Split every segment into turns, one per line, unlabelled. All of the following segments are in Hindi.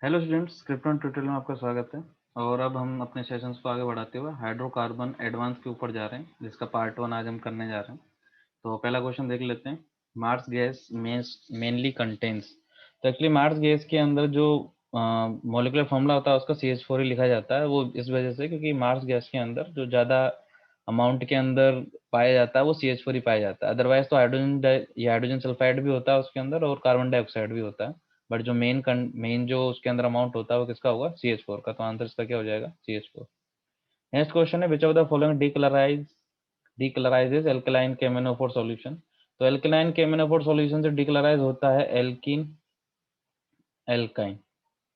हेलो स्टूडेंट्स, क्रिप्टन ट्यूटोरियल में आपका स्वागत है। और अब हम अपने सेशंस को आगे बढ़ाते हुए हाइड्रोकार्बन एडवांस के ऊपर जा रहे हैं, जिसका पार्ट 1 आज हम करने जा रहे हैं। तो पहला क्वेश्चन देख लेते हैं। Marsh gas mainly contains. तो एक्चुअली मार्स गैस के अंदर जो मॉलिक्यूलर फॉर्मूला होता है उसका CH4 ही लिखा जाता है। वो इस वजह से क्योंकि मार्स गैस के अंदर जो ज़्यादा अमाउंट के अंदर पाया जाता है वो CH4 ही पाया जाता है। अदरवाइज तो हाइड्रोजन सल्फाइड भी होता है उसके अंदर और कार्बन डाइऑक्साइड भी होता है। बट जो मेन जो उसके अंदर अमाउंट होता है वो किसका होगा? CH4 का। तो आंसर इसका क्या हो जाएगा? CH4। नेक्स्ट क्वेश्चन है, which of the following decolourises alkaline KMnO4 solution. तो एल्कलाइन KMnO4 सॉल्यूशन से डीकलराइज होता है एल्किन एल्काइन।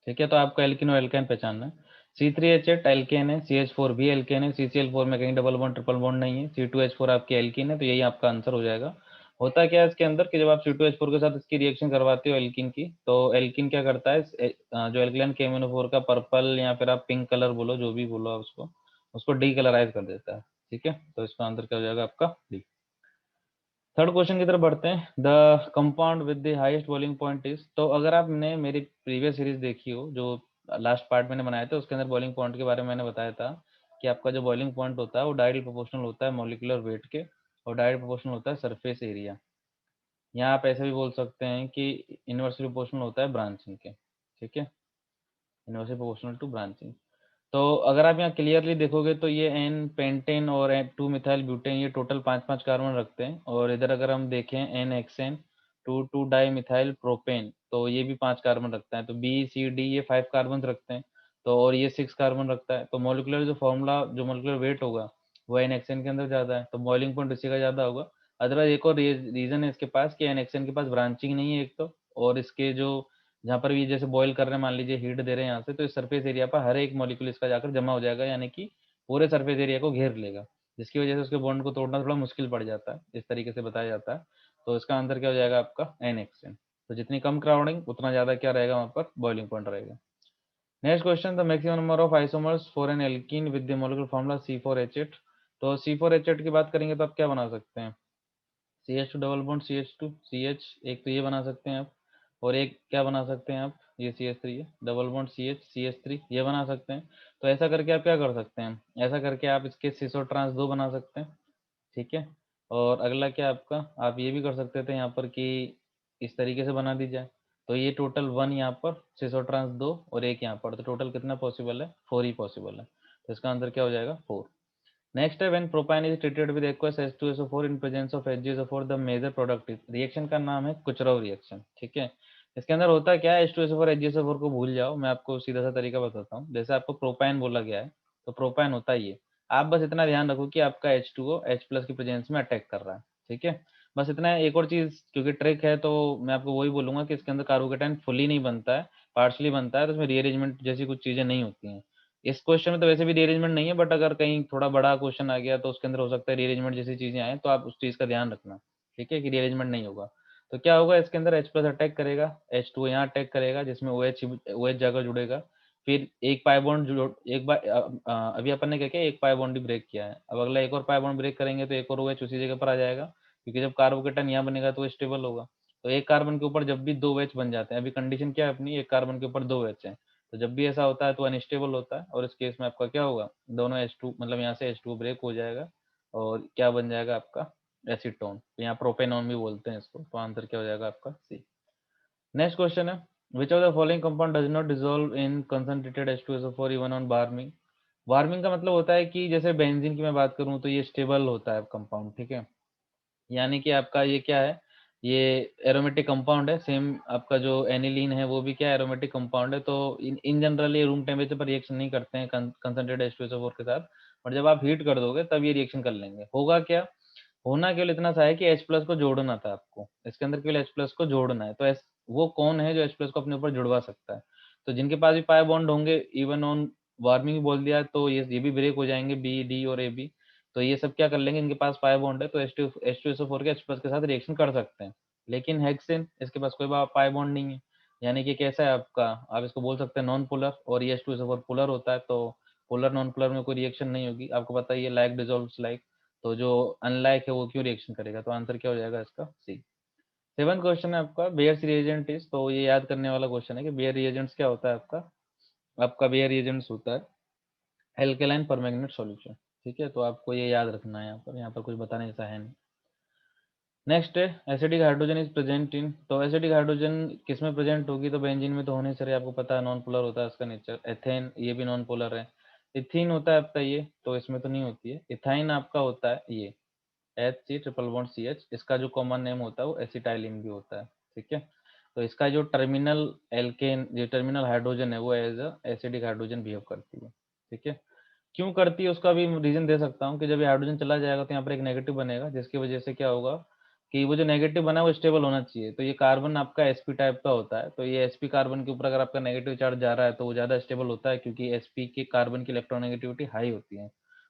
ठीक है, तो आपको एल्किन और एल्काइन पहचानना है। C3H8 एल्केन है, CH4 भी एल्केन है, CCl4 में कहीं डबल बॉन्ड ट्रिपल बॉन्ड नहीं है, C2H4 आपकी एल्किन है, तो यही आपका आंसर हो जाएगा। होता क्या है इसके अंदर कि जब आप C2H4 के साथ इसकी रिएक्शन करवाते हो एल्किन की, तो एल्किन क्या करता है, जो एल्किलाइन KMnO4 का पर्पल या फिर आप पिंक कलर बोलो, जो भी बोलो आप उसको डीकलराइज कर देता है। ठीक है, तो इसका आंसर क्या हो जाएगा आपका? डी। थर्ड क्वेश्चन की तरफ बढ़ते हैं। The compound with the highest boiling point is. तो अगर आपने मेरी प्रीवियस सीरीज देखी हो, जो लास्ट पार्ट मैंने बनाया था, उसके अंदर बॉइलिंग पॉइंट के बारे में मैंने बताया था कि आपका जो बॉइलिंग पॉइंट होता है वो डायरेक्टली प्रोपोर्शनल होता है मॉलिक्यूलर वेट के, और डायरेक्ट प्रोपोर्शनल होता है सरफेस एरिया। यहाँ आप ऐसे भी बोल सकते हैं कि इनवर्सली प्रोपोर्शनल होता है ब्रांचिंग के। ठीक है, इनवर्सली प्रोपोर्शनल टू ब्रांचिंग। तो अगर आप यहाँ क्लियरली देखोगे तो ये एन पेंटेन और 2 मिथाइल ब्यूटेन ये टोटल 5-5 कार्बन रखते हैं, और इधर अगर हम देखें n hexane 2 dimethyl propane, तो ये भी 5 कार्बन रखता है। तो B C D ये 5 कार्बन रखते हैं, तो और ये 6 कार्बन रखता है। तो मॉलिक्यूलर जो फॉर्मूला जो मॉलिक्यूलर वेट होगा वो एन हेक्सेन के अंदर ज़्यादा है, तो बॉइलिंग पॉइंट इसी का ज़्यादा होगा। अदरवाइज एक और रीज़न है इसके पास कि एन हेक्सेन के पास ब्रांचिंग नहीं है एक तो, और इसके जो जहाँ पर भी जैसे बॉईल कर रहे हैं, मान लीजिए हीट दे रहे हैं यहाँ से, तो इस सरफेस एरिया पर हर एक मॉलिक्यूल इसका जाकर जमा हो जाएगा, यानी कि पूरे सरफेस एरिया को घेर लेगा, जिसकी वजह से उसके बॉन्ड को तोड़ना थोड़ा मुश्किल पड़ जाता है। इस तरीके से बताया जाता है। तो इसका आंसर क्या हो जाएगा आपका? NHN। तो जितनी कम क्राउडिंग उतना ज़्यादा क्या रहेगा वहाँ पर? बॉइलिंग पॉइंट रहेगा। Next question, the maximum number of isomers for an alkene with the molecular formula C4H8। तो C4H8 की बात करेंगे तो आप क्या बना सकते हैं? CH2 double bond CH2 CH, एक तो ये बना सकते हैं आप, और एक क्या बना सकते हैं आप? ये CH3 है, डबल बॉन्ड CH CH3 ये बना सकते हैं। तो ऐसा करके आप क्या कर सकते हैं? ऐसा करके आप इसके सिसो ट्रांस 2 बना सकते हैं। ठीक है, और अगला क्या आपका, आप ये भी कर सकते थे यहाँ पर कि इस तरीके से बना दी जाए। तो ये टोटल 1 यहाँ पर सिसो ट्रांस 2 और एक यहाँ पर, तो टोटल कितना पॉसिबल है? 4 ही पॉसिबल है। तो इसका आंसर क्या हो जाएगा? 4। नेक्स्ट है, when propyne is treated with aqueous H2SO4 in presence of HgSO4 the major product is. Reaction का नाम है कुचरव रिएक्शन। ठीक है, इसके अंदर होता क्या है, H2SO4 HgSO4 को भूल जाओ, मैं आपको सीधा सा तरीका बताता हूँ। जैसे आपको प्रोपाइन बोला गया है, तो प्रोपाइन होता है ये। आप बस इतना ध्यान रखो कि आपका H2O H+ की प्रेजेंस में अटैक कर रहा है। ठीक है, बस इतना है। एक और चीज क्योंकि ट्रिक है, तो मैं आपको वही बोलूंगा कि इसके अंदर कार्बोकेटाइन फुली नहीं बनता है, पार्शली बनता है, तो उसमें रीअरेंजमेंट जैसी कुछ चीजें नहीं होती हैं। इस क्वेश्चन में तो वैसे भी रीअरेंजमेंट नहीं है, बट अगर कहीं थोड़ा बड़ा क्वेश्चन आ गया तो उसके अंदर हो सकता है रीअरेंजमेंट जैसी चीजें आए, तो आप उस चीज का ध्यान रखना। ठीक है, कि रीअरेंजमेंट नहीं होगा। तो क्या होगा, इसके अंदर H+ अटैक करेगा, H2 यहाँ अटैक करेगा, जिसमें OH जाकर जुड़ेगा। फिर एक पाई बॉन्ड जुड़ एक बार अभी अपन ने क्या किया, एक पाई बॉन्ड ही ब्रेक किया है। अब अगला एक और पाई बॉन्ड ब्रेक करेंगे तो एक और OH उसी जगह पर आ जाएगा, क्योंकि जब कार्बोकेटन यहाँ बनेगा तो स्टेबल होगा। तो एक कार्बन के ऊपर जब भी 2 OH बन जाते हैं, अभी कंडीशन क्या है अपनी, एक कार्बन के ऊपर 2 OH है, तो जब भी ऐसा होता है तो अनस्टेबल होता है, और इस केस में आपका क्या होगा, दोनों H2 मतलब यहाँ से H2 ब्रेक हो जाएगा, और क्या बन जाएगा आपका? एसीटोन। तो यहाँ प्रोपेनॉन भी बोलते हैं इसको। तो आंसर क्या हो जाएगा आपका? सी। नेक्स्ट क्वेश्चन है, which of the following compound does not dissolve in concentrated H2SO4 even on warming. Warming का मतलब होता है कि जैसे बेंजीन की मैं बात करूं तो ये स्टेबल होता है कंपाउंड। ठीक है, यानी कि आपका ये क्या है, ये एरोमेटिक कंपाउंड है। सेम आपका जो एनिलीन है वो भी क्या एरोमेटिक कंपाउंड है। तो इन जनरल ये रूम टेम्परेचर पर रिएक्शन नहीं करते हैं कंसंट्रेटेड H2SO4 के साथ, और जब आप हीट कर दोगे तब ये रिएक्शन कर लेंगे। होगा क्या, होना केवल इतना सा है कि H+ को जोड़ना था आपको, इसके अंदर केवल H+ को जोड़ना है। तो वो कौन है जो H+ को अपने ऊपर जुड़वा सकता है? तो जिनके पास भी पाई बॉन्ड होंगे, इवन ऑन वार्मिंग बोल दिया तो ये भी ब्रेक हो जाएंगे, B D और AB। तो ये सब क्या कर लेंगे, इनके पास पाई बॉन्ड है तो H2SO4 के H+ के साथ रिएक्शन कर सकते हैं। लेकिन हेक्सेन इसके पास कोई पाई बॉन्ड नहीं है, यानी कि कैसा है आपका, आप इसको बोल सकते हैं नॉन पोलर, और ये H2SO4 पोलर होता है। तो पोलर नॉन पोलर में कोई रिएक्शन नहीं होगी, आपको पता ही है, लाइक डिजोल्व्स लाइक। तो जो अनलाइक है वो क्यों रिएक्शन करेगा? तो आंसर क्या हो जाएगा इसका? सी। 7 क्वेश्चन है आपका बेयर्स रिएजेंट इज, तो ये याद करने वाला क्वेश्चन है कि बेयर रिएजेंट्स क्या होता है आपका। आपका बेयर रिएजेंट्स होता है एल्केलाइन परमैंगनेट सॉल्यूशन। ठीक है, तो आपको ये याद रखना है, यहाँ पर कुछ बताने जैसा है नहीं। नेक्स्ट है acidic hydrogen is present in, तो एसिडिक हाइड्रोजन किस में प्रेजेंट होगी, तो बेंजीन में तो होने से आपको पता है नॉन पोलर होता है उसका नेचर। एथेन ये भी नॉन पोलर है। इथीन होता है आपका ये, तो इसमें तो नहीं होती है। इथाइन आपका होता है ये HC ट्रिपल बॉन्ड CH, इसका जो कॉमन नेम होता है वो एसिटाइलिन भी होता है। ठीक है, तो इसका जो टर्मिनल एल्केन, जो टर्मिनल हाइड्रोजन है वो एज एसिडिक हाइड्रोजन बिहेव करती है। ठीक है, क्यों करती है उसका भी रीजन दे सकता हूँ कि जब ये हाइड्रोजन चला जाएगा तो यहाँ पर एक नेगेटिव बनेगा, जिसकी वजह से क्या होगा कि वो जो नेगेटिव बना है वो स्टेबल होना चाहिए। तो ये कार्बन आपका sp टाइप का होता है, तो ये sp कार्बन के ऊपर अगर आपका नेगेटिव चार्ज जा रहा है तो वो ज़्यादा स्टेबल होता है, क्योंकि sp के कार्बन की इलेक्ट्रोनेगेटिविटी हाई होती है।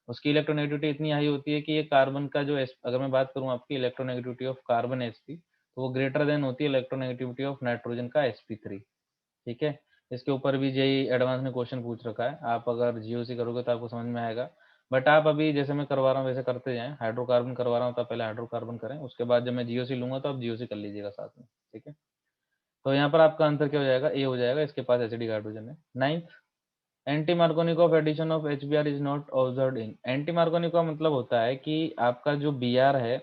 उसकी इलेक्ट्रोनेगेटिविटी इतनी हाई होती है कि ये कार्बन का जो अगर मैं बात करूँ आपकी इलेक्ट्रोनेगेटिविटी ऑफ कार्बन sp, तो वो ग्रेटर देन होती है इलेक्ट्रोनेगेटिविटी ऑफ नाइट्रोजन का sp3। ठीक है, इसके ऊपर भी जेई एडवांस में क्वेश्चन पूछ रखा है, आप अगर जीओसी करोगे तो आपको समझ में आएगा। बट आप अभी जैसे मैं करवा रहा हूँ वैसे करते जाएं, हाइड्रोकार्बन करवा रहा हूँ तो पहले हाइड्रोकार्बन करें, उसके बाद जब मैं जीओसी लूंगा तो आप जीओसी कर लीजिएगा साथ में। ठीक है, तो यहाँ पर आपका आंसर क्या हो जाएगा, ए हो जाएगा, इसके पास एसिडिक हाइड्रोजन है। 9th, anti Markovnikov addition of HBr is not observed in. Anti Markovnikov का मतलब होता है कि आपका जो Br है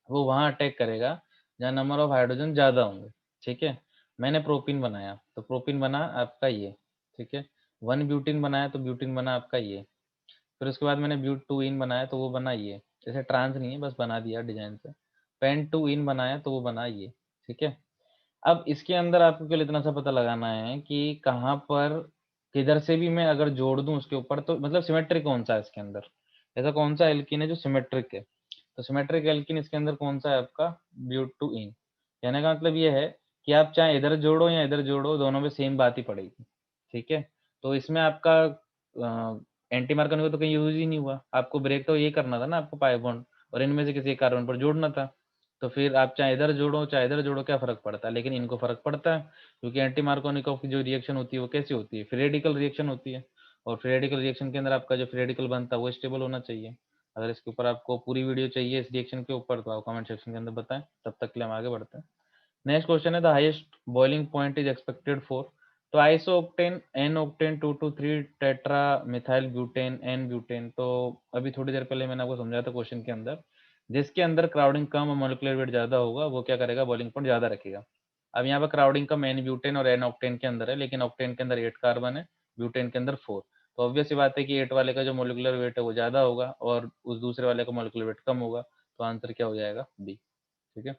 वो वहां अटैक करेगा जहाँ नंबर ऑफ हाइड्रोजन ज्यादा होंगे। ठीक है, मैंने प्रोपीन बनाया तो प्रोपीन बना आपका ये। ठीक है, 1 ब्यूटीन बनाया तो ब्यूटीन बना आपका ये। फिर उसके बाद मैंने ब्यूट 2 इन बनाया तो वो बना ये। जैसे ट्रांस नहीं है, बस बना दिया डिजाइन से। पेंट 2 इन बनाया तो वो बना ये। ठीक है, अब इसके अंदर आपको केवल इतना सा पता लगाना है कि कहाँ पर किधर से भी मैं अगर जोड़ दूं उसके ऊपर तो मतलब सिमेट्रिक कौन सा है इसके अंदर, ऐसा कौन सा एल्कीन है जो सिमेट्रिक है। तो सिमेट्रिक एल्कीन इसके अंदर कौन सा है आपका, ब्यूट 2 इन। कहने का मतलब ये है कि आप चाहे इधर जोड़ो या इधर जोड़ो दोनों में सेम बात ही पड़ेगी। ठीक है, तो इसमें आपका एंटी मार्कन को तो कहीं यूज ही नहीं हुआ, आपको ब्रेक तो ये करना था ना आपको पाई बॉन्ड, और इनमें से किसी एक कार्बन पर जोड़ना था। तो फिर आप चाहे इधर जोड़ो चाहे इधर जोड़ो क्या फर्क पड़ता है, लेकिन इनको फर्क पड़ता है, क्योंकि एंटी मार्कोनिकॉफ की जो रिएक्शन होती है वो कैसी होती है, फ्री रेडिकल रिएक्शन होती है। और फ्री रेडिकल रिएक्शन के अंदर आपका जो फ्री रेडिकल बनता है वो स्टेबल होना चाहिए। अगर इसके ऊपर आपको पूरी वीडियो चाहिए इस रिएक्शन के ऊपर तो आप कमेंट सेक्शन के अंदर बताएं, तब तक के लिए हम आगे बढ़ते हैं। नेक्स्ट क्वेश्चन है the highest boiling point is expected for, तो isooctane n octane 2 to 3 tetramethylbutane n butane. तो अभी थोड़ी देर पहले मैंने आपको समझाया था क्वेश्चन के अंदर, जिसके अंदर क्राउडिंग कम और मोलिकुलर वेट ज्यादा होगा वो क्या करेगा, बॉइलिंग पॉइंट ज्यादा रखेगा। अब यहाँ पर क्राउडिंग कम एन ब्यूटेन और एन ऑक्टेन के अंदर है, लेकिन ऑक्टेन के अंदर 8 कार्बन है, ब्यूटेन के अंदर 4। तो ऑब्वियस सी बात है कि 8 वाले का जो मोलिकुलर वेट है वो ज्यादा होगा और उस दूसरे वाले का मोलिकुलर वेट कम होगा, तो आंसर क्या हो जाएगा, बी। ठीक है,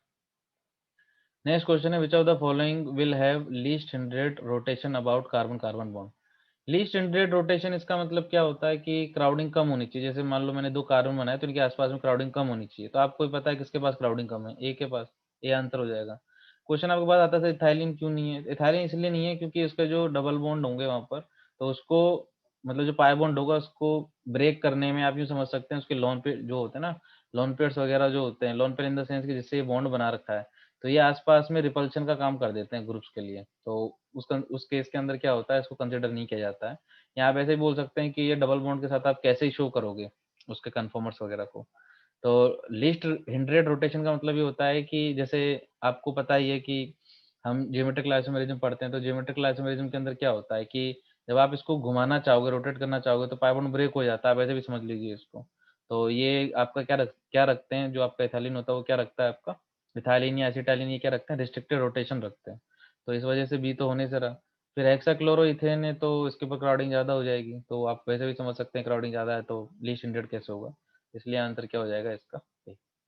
नेक्स्ट क्वेश्चन है which of the following will have least hindered rotation about carbon carbon bond. Least hindered rotation इसका मतलब क्या होता है कि क्राउडिंग कम होनी चाहिए। जैसे मान लो मैंने 2 कार्बन बनाए तो इनके आसपास में क्राउडिंग कम होनी चाहिए, तो आपको ही पता है किसके पास क्राउडिंग कम है, ए के पास। ए आंसर हो जाएगा। क्वेश्चन आपके पास आता है इथाइलिन क्यों नहीं है, इथाइलिन इसलिए नहीं है क्योंकि उसके जो डबल बॉन्ड होंगे वहां पर, तो उसको मतलब जो पाई बॉन्ड होगा उसको ब्रेक करने में आप यूँ समझ सकते हैं उसके लोन पे जो होते हैं ना, लोन पेयर्स वगैरह जो होते हैं, lone pair in the sense कि जिससे ये बॉन्ड बना रखा है, तो ये आसपास में रिपल्शन का काम कर देते हैं ग्रुप्स के लिए। तो उस केस के अंदर क्या होता है, इसको कंसिडर नहीं किया जाता है। या आप ऐसे ही बोल सकते हैं कि ये डबल बॉन्ड के साथ आप कैसे ही शो करोगे उसके कन्फर्मर्स वगैरह को। तो लीस्ट हिंड्रेड रोटेशन का मतलब ये होता है कि जैसे आपको पता ही है कि हम ज्योमेट्रिकल आइसोमेरिज्म पढ़ते हैं, तो ज्योमेट्रिकल आइसोमेरिज्म के अंदर क्या होता है कि जब आप इसको घुमाना चाहोगे, रोटेट करना चाहोगे, तो पाई बॉन्ड ब्रेक हो जाता है, आप ऐसे भी समझ लीजिए इसको। तो ये आपका क्या रखते हैं, जो आपका इथाइलिन होता है वो क्या रखता है आपका, इथाइलिन या एसिटाइलिन ये क्या रखते हैं, रिस्ट्रिक्टेड रोटेशन रखते हैं। तो इस वजह से बी तो होने से रहा। फिर हेक्साक्लोरोइथेन है तो इसके ऊपर क्राउडिंग ज़्यादा हो जाएगी, तो आप वैसे भी समझ सकते हैं क्राउडिंग ज़्यादा है तो लीस्ट हिंड्रेड कैसे होगा, इसलिए आंसर क्या हो जाएगा इसका,